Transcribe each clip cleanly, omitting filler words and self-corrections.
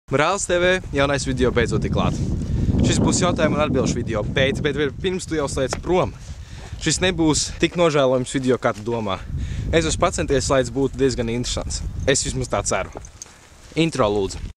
Brālis TV jaunais video beidzot ir klāt. Šis būs jautājumu un atbilžu video, bet pirms tu jau slēdz prom. Šis nebūs tik nožēlojams video, kā tu domā. Es esmu pacenties, lai tas būtu diezgan interesants. Es vismaz tā ceru. Intro lūdzu.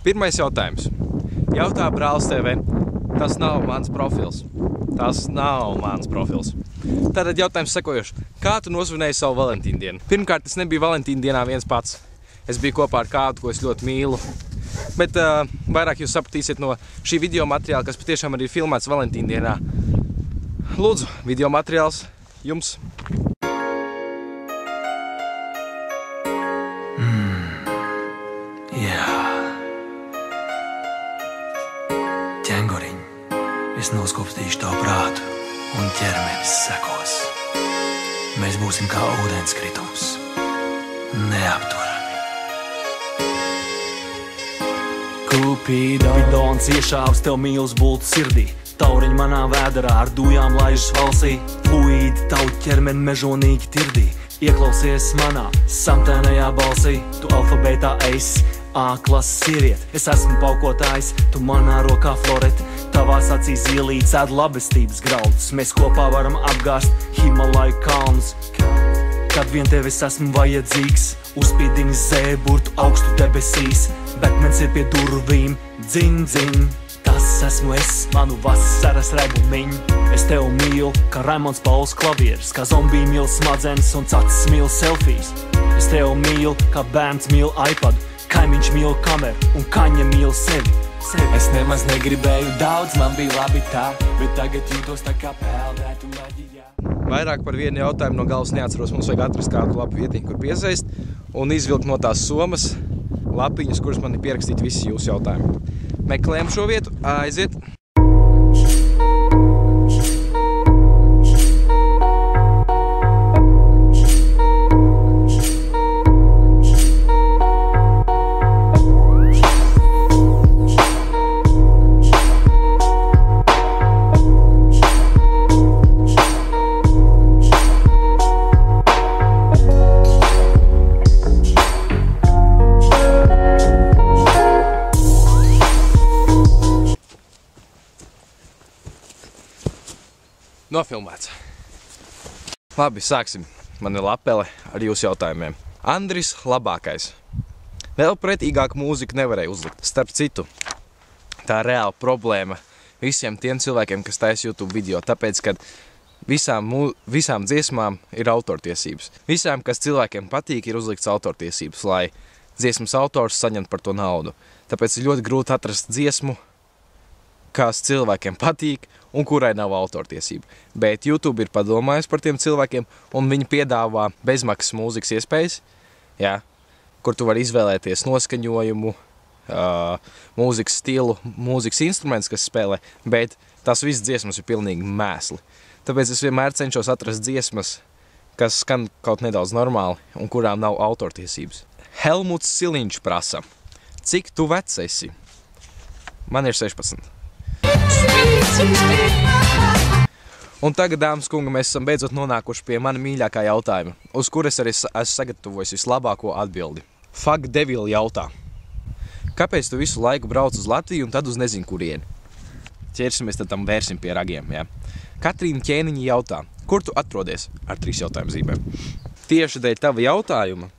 Pirmais jautājums. Jautā Brālis TV. Tas nav mans profils. Tātad jautājums sekojošs. Kā tu nosvinēji savu Valentīnu dienu? Pirmkārt, es nebiju Valentīna dienā viens pats. Es biju kopā ar kādu, ko es ļoti mīlu. Bet vairāk jūs sapratīsiet no šī video materiāla, kas patiešām arī ir filmēts Valentīna dienā. Lūdzu, video materiāls jums. Ķenguriņ, es noskopstīšu tavu prātu un ķermenis sekos. Mēs būsim kā ūdenskritums, neapturami. Kupidons iešāvs tev mīlus bultu sirdī. Tauriņi manā vēderā ar dujām laižas valsī. Fluīdi tavu ķermeni mežonīgi tirdī. Ieklausies manā samtēnajā balsī. Tu alfabētā esi A klases sieviet. Es esmu paukotājs, tu manā rokā florete. Tavās acīs ielīdz ēd labestības graudus. Mēs kopā varam apgāst Himalaju kalnus. Kad vien tev es esmu vajadzīgs, uzspīdini zēburtu augstu debesīs. Betmens ir pie durvīm, dzin, dzin. Tas esmu es, manu vasaras rebumiņ. Es tev mīlu, kā Raimonds Pauls klavieris, kā zombija mīl smadzenes un cacis mīl selfijas. Es tev mīlu, kā bērns mīl iPadu. Kaimiņš mīl kameru un kaņa mīl sevi. Es nemaz negribēju daudz, man bija labi tā, bet tagad jūtos tā kā peldētu maģijā. Vairāk par vienu jautājumu no galvas neatceros. Mums vajag atrast kādu labu vietiņu, kur piesaist un izvilkt no tās somas lapiņas, kuras man ir pierakstīti visi jūsu jautājumi. Meklējam šo vietu, aiziet! Nofilmēts. Labi, sāksim. Man ir lapele ar jūsu jautājumiem. Andris labākais. Vēl pretīgāku mūziku nevarēja uzlikt. Starp citu, tā ir reāla problēma visiem tiem cilvēkiem, kas taisa YouTube video, tāpēc, ka visām dziesmām ir autortiesības. Visām, kas cilvēkiem patīk, ir uzlikts autortiesības, lai dziesmas autors saņemtu par to naudu. Tāpēc ir ļoti grūti atrast dziesmu, kas cilvēkiem patīk un kurai nav autortiesība. Bet YouTube ir padomājis par tiem cilvēkiem un viņi piedāvā bezmaksas mūzikas iespējas, kur tu vari izvēlēties noskaņojumu, mūzikas stilu, mūzikas instruments, kas spēlē, bet tās visas dziesmas ir pilnīgi mēsli. Tāpēc es vienmēr cenšos atrast dziesmas, kas skan kaut nedaudz normāli un kurām nav autortiesības. Helmuts Siliņš prasa, cik tu vecs esi? Man ir 16. Un tagad, dāmas kungi, mēs esam beidzot nonākuši pie mana mīļākā jautājuma, uz kuras arī esmu sagatavojis vislabāko atbildi. Fuck Devil jautā. Kāpēc tu visu laiku brauc uz Latviju un tad uz nezinu kurieni? Ķersimies tad tam vērsim pie ragiem, Katrīna Ķēniņa jautā, kur tu atrodies? Ar 3 jautājumu zīmēm. Tieši dēļ tava jautājuma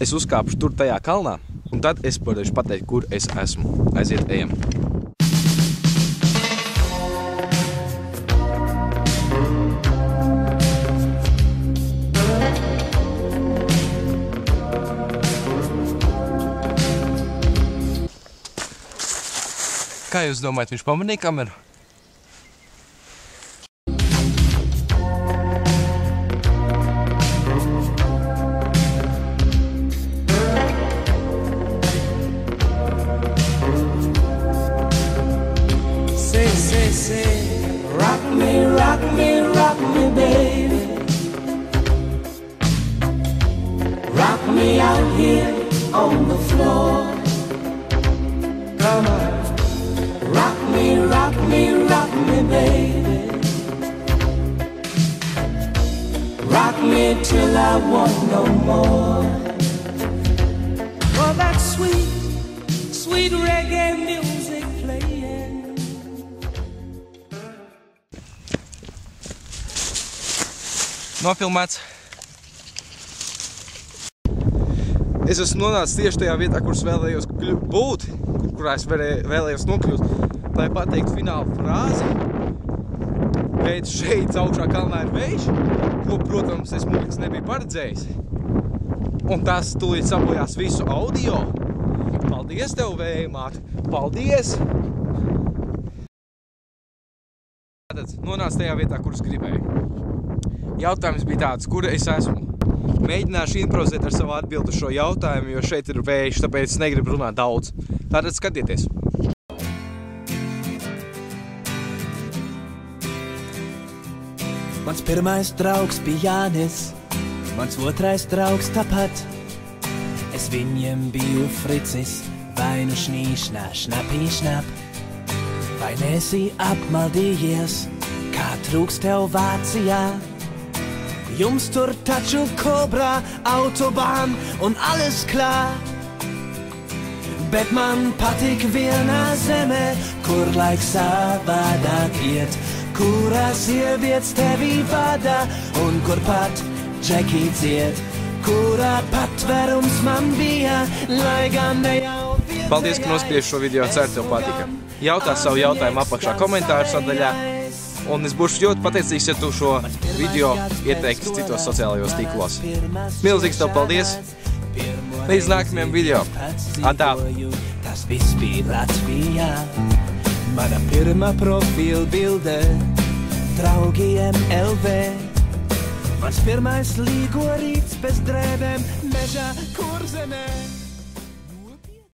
es uzkāpšu tur tajā kalnā, un tad es pateikšu pateikt, kur es esmu. Aiziet, ejam. Kā jūs domājat, viņš pamanīja kameru? Say, rock me, baby. me out here on the floor. Come on. Rock me, rock me, rock me, baby. Rock me till I want no more. Oh, that sweet, sweet reggae music playing. Nofilmēts. Es esmu nonācis tieši tajā vietā, kur es vēlējos būt, kurā es vēlējos nokļūt, lai pateiktu finālu frāzi. Bet šeit augšā kalnā ir vējš, ko, protams, es muļķis nebiju paredzējis. Un tas tūlīt sabojās visu audio. Paldies tev, vēja māte! Paldies! Tātad nonācu tajā vietā, kur es gribēju. Jautājums bija tāds, kur es esmu. Mēģināšu improvizēt ar savu atbildi uz šo jautājumu, jo šeit ir vējš, tāpēc es negribu runāt daudz. Tātad skatieties! Mans pirmais draugs bija Jānis, mans otrais draugs tāpat. Es viņiem biju fricis, vai nu šnīšnā, šnapī, šnap. Vai nesi apmaldījies, kā trūks tev Vācijā? Jums tur taču Kobra, Autobahn un alles klar. Bet man patīk vienā zemē, kur laiks savādāk iet, kurā sievietes tevi vada un kur pat Džeki dzied, kurā patverums man bija, lai gan ne jau vietējais. Paldies, ka noskatījies šo video, ceru tev patika. Jautā savu jautājumu apakšā komentāru sadaļā. Un es būšu ļoti pateicīgs, ja tu šo video ieteiksi citos sociālajos tīklos. Milzīgs tev paldies! Līdz nākamajam video! Atā! Tas viss bija Latvijā. Mana pirmā profila bilde draugiem LV. Mans pirmais līgo rīts bez drēbēm mežā Kurzemē.